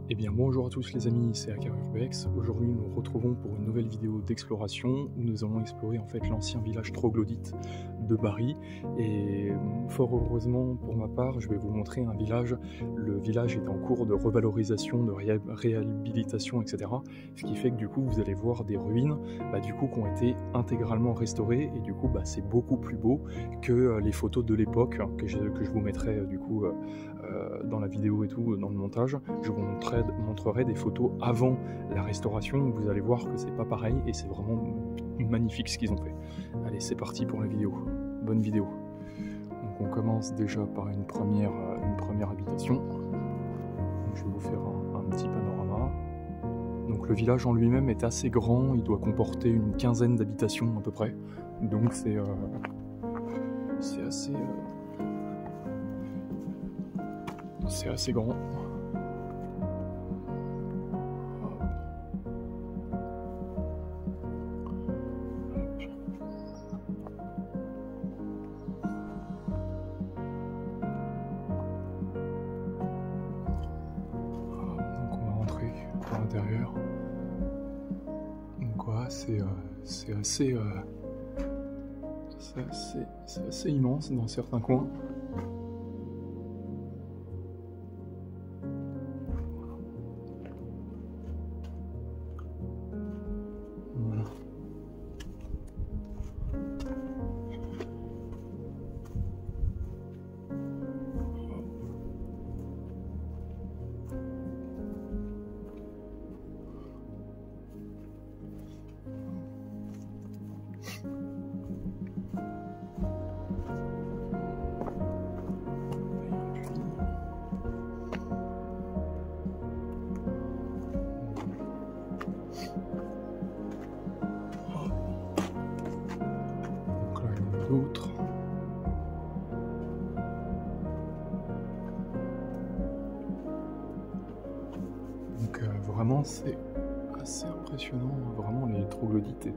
Eh bien bonjour à tous les amis, c'est Akar Urbex. Aujourd'hui nous nous retrouvons pour une nouvelle vidéo d'exploration où nous allons explorer en fait l'ancien village troglodyte de Bari. Et fort heureusement pour ma part, je vais vous montrer un village. Le village est en cours de revalorisation, de réhabilitation, etc. Ce qui fait que du coup vous allez voir des ruines qui ont été intégralement restaurées et du coup c'est beaucoup plus beau que les photos de l'époque que je vous mettrai dans la vidéo et tout, dans le montage. Je vous montrerai des photos avant la restauration, vous allez voir que c'est pas pareil et c'est vraiment magnifique ce qu'ils ont fait. Allez, c'est parti pour la vidéo. Bonne vidéo. Donc on commence déjà par une première habitation. Donc, je vais vous faire un petit panorama. Donc le village en lui-même est assez grand, il doit comporter une quinzaine d'habitations à peu près. Donc c'est assez grand. Donc on va rentrer à l'intérieur. Donc voilà, c'est assez immense dans certains coins. Voilà. Donc là, il y en a d'autres. Donc vraiment, c'est assez impressionnant. Vraiment, les troglodytes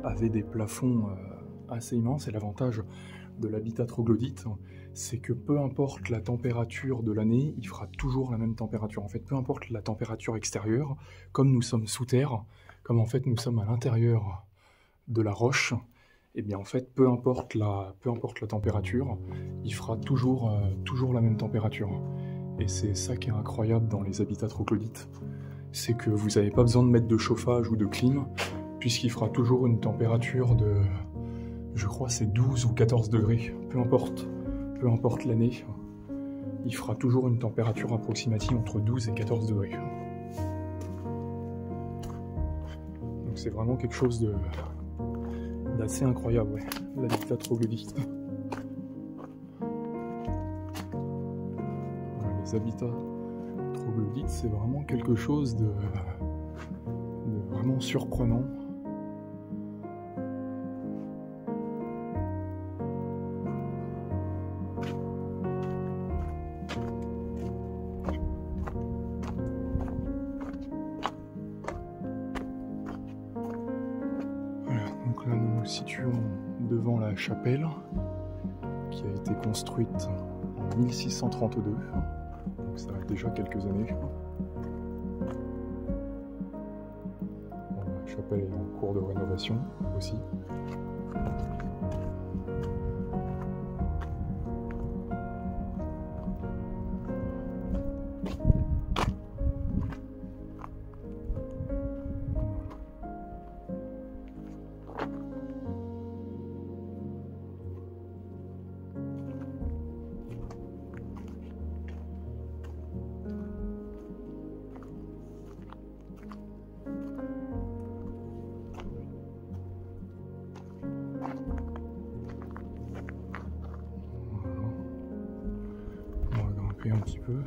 avaient des plafonds assez immenses. Et l'avantage de l'habitat troglodyte, c'est que peu importe la température de l'année, il fera toujours la même température. En fait, peu importe la température extérieure, comme nous sommes sous terre, comme en fait nous sommes à l'intérieur de la roche, et bien en fait, peu importe la température, il fera toujours la même température. Et c'est ça qui est incroyable dans les habitats troglodytes, c'est que vous n'avez pas besoin de mettre de chauffage ou de clim, puisqu'il fera toujours une température de, je crois c'est 12 ou 14 degrés, peu importe l'année, il fera toujours une température approximative entre 12 et 14 degrés. Donc c'est vraiment quelque chose d'assez incroyable, ouais, l'habitat troglodyte. Voilà, les habitats troglodytes, c'est vraiment quelque chose de vraiment surprenant. Donc là, nous nous situons devant la chapelle qui a été construite en 1632, donc ça a déjà quelques années. Bon, la chapelle est en cours de rénovation aussi. Un petit peu.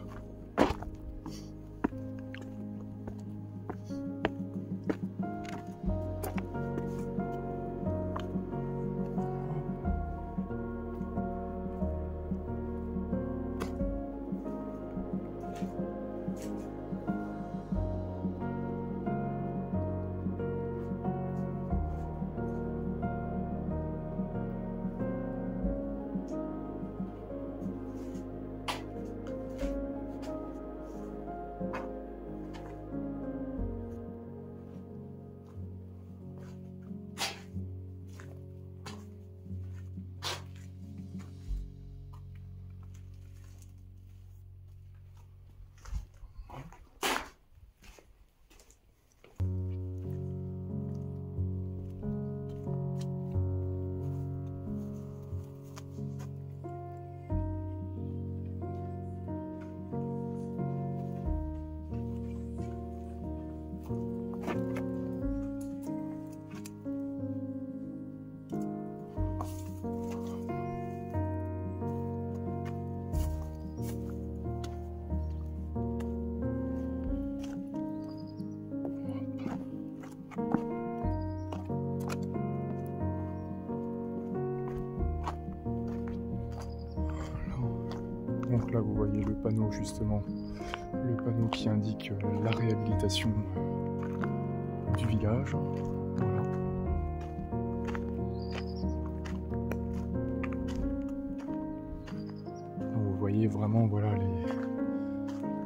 voyez le panneau justement, le panneau qui indique la réhabilitation du village. Voilà. Vous voyez vraiment voilà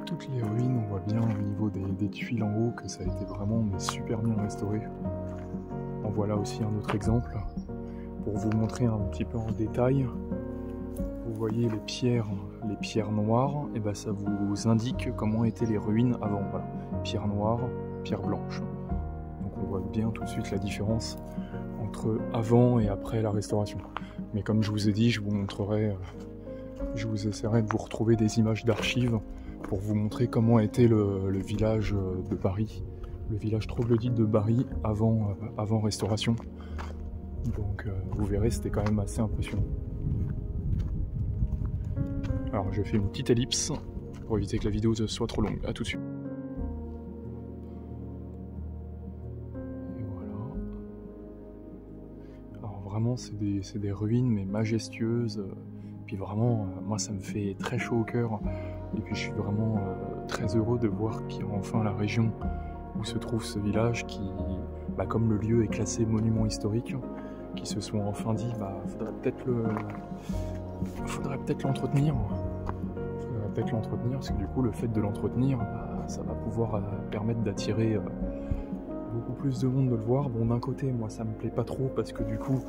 toutes les ruines, on voit bien au niveau des tuiles en haut que ça a été vraiment super bien restauré. En voilà aussi un autre exemple pour vous montrer un petit peu en détail. Vous voyez les pierres noires, et ben ça vous indique comment étaient les ruines avant. Voilà. Pierre noire, pierre blanche. Donc on voit bien tout de suite la différence entre avant et après la restauration. Mais comme je vous ai dit, je vous montrerai, je vous essaierai de vous retrouver des images d'archives pour vous montrer comment était le village de Bari, le village troglodyte de Bari avant restauration. Donc vous verrez, c'était quand même assez impressionnant. Alors je fais une petite ellipse pour éviter que la vidéo soit trop longue. A tout de suite. Et voilà. Alors vraiment c'est des ruines mais majestueuses. Puis vraiment, moi ça me fait très chaud au cœur. Et puis je suis vraiment très heureux de voir qu'il y a enfin la région où se trouve ce village qui, comme le lieu est classé monument historique, qui se sont enfin dit, faudrait peut-être l'entretenir. Faudrait peut-être l'entretenir, parce que du coup le fait de l'entretenir, ça va pouvoir permettre d'attirer beaucoup plus de monde de le voir. Bon, d'un côté, moi ça me plaît pas trop, parce que du coup,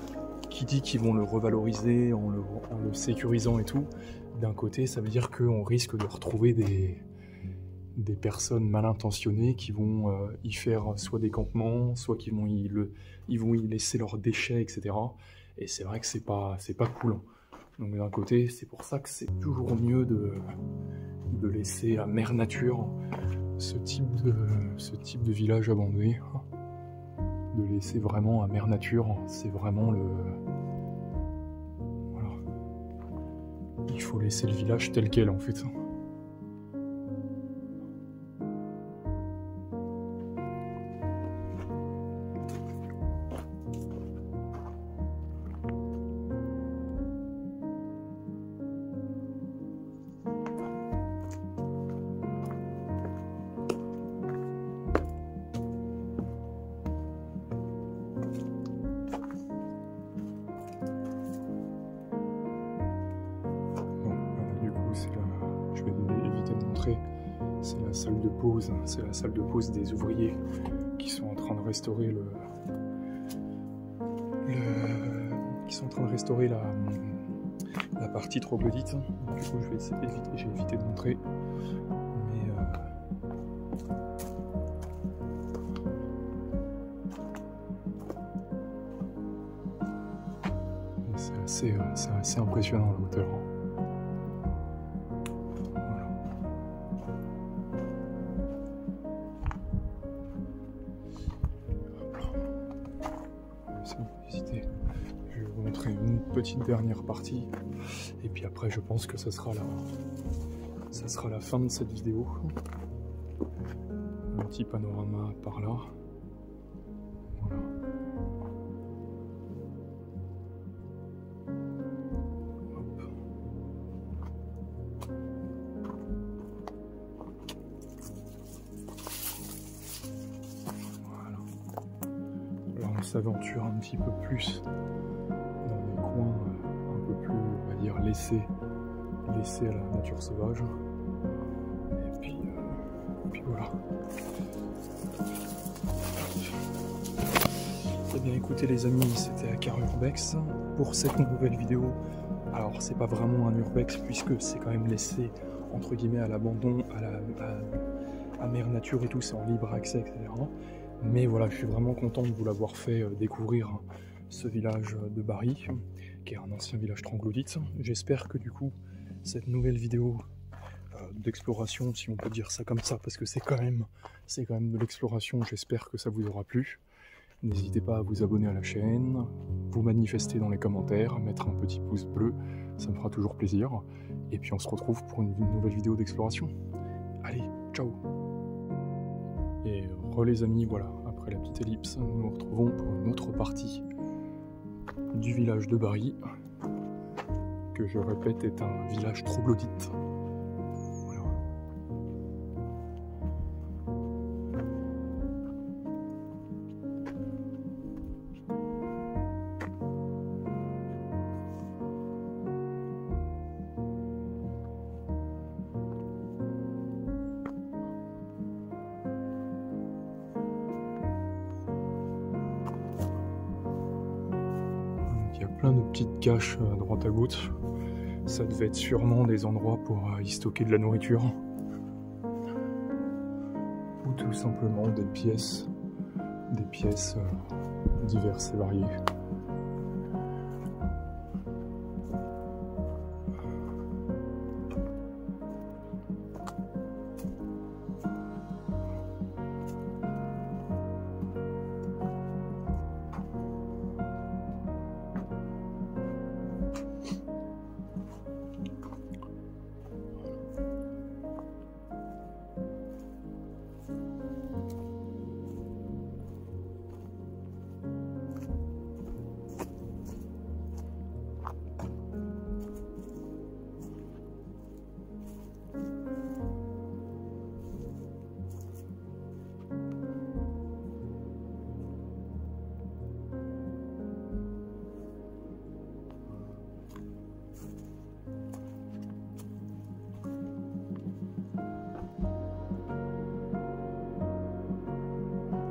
qui dit qu'ils vont le revaloriser en le sécurisant et tout, d'un côté ça veut dire qu'on risque de retrouver des personnes mal intentionnées qui vont y faire soit des campements, soit qui vont y laisser leurs déchets, etc. Et c'est vrai que c'est pas cool. Donc d'un côté, c'est pour ça que c'est toujours mieux de laisser à mère nature ce type de village abandonné. De laisser vraiment à mère nature, c'est vraiment voilà. Il faut laisser le village tel quel en fait. Je vais éviter de montrer, c'est la salle de pause, c'est la salle de pause des ouvriers qui sont en train de restaurer la partie troglodyte. Du coup, j'ai évité de montrer, mais c'est assez impressionnant la hauteur. Je vais vous montrer une petite dernière partie et puis après je pense que ça sera la fin de cette vidéo. Un petit panorama par là. Voilà. Hop. Voilà. Là on s'aventure un petit peu plus dans des coins un peu plus, on va dire, laissés à la nature sauvage. Et puis voilà. Eh bien écoutez les amis, c'était Akar Urbex pour cette nouvelle vidéo. Alors c'est pas vraiment un urbex puisque c'est quand même laissé entre guillemets à l'abandon, à mère nature et tout, c'est en libre accès, etc. Mais voilà, je suis vraiment content de vous l'avoir fait découvrir ce village de Bari, qui est un ancien village troglodyte. J'espère que du coup, cette nouvelle vidéo d'exploration, si on peut dire ça comme ça, parce que c'est quand même de l'exploration, j'espère que ça vous aura plu. N'hésitez pas à vous abonner à la chaîne, vous manifester dans les commentaires, mettre un petit pouce bleu, ça me fera toujours plaisir. Et puis on se retrouve pour une nouvelle vidéo d'exploration. Allez, ciao! Et les amis, voilà, après la petite ellipse, nous nous retrouvons pour une autre partie du village de Bari, que je répète est un village troglodyte. plein de petites caches à droite à gauche. Ça devait être sûrement des endroits pour y stocker de la nourriture. Ou tout simplement des pièces diverses et variées.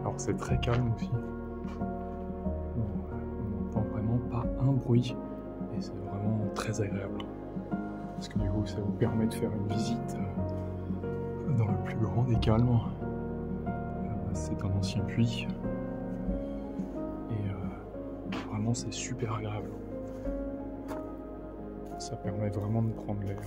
Alors c'est très calme aussi. On n'entend vraiment pas un bruit et c'est vraiment très agréable. Parce que du coup ça vous permet de faire une visite dans le plus grand des calmes. C'est un ancien puits et vraiment c'est super agréable. Ça permet vraiment de prendre l'air.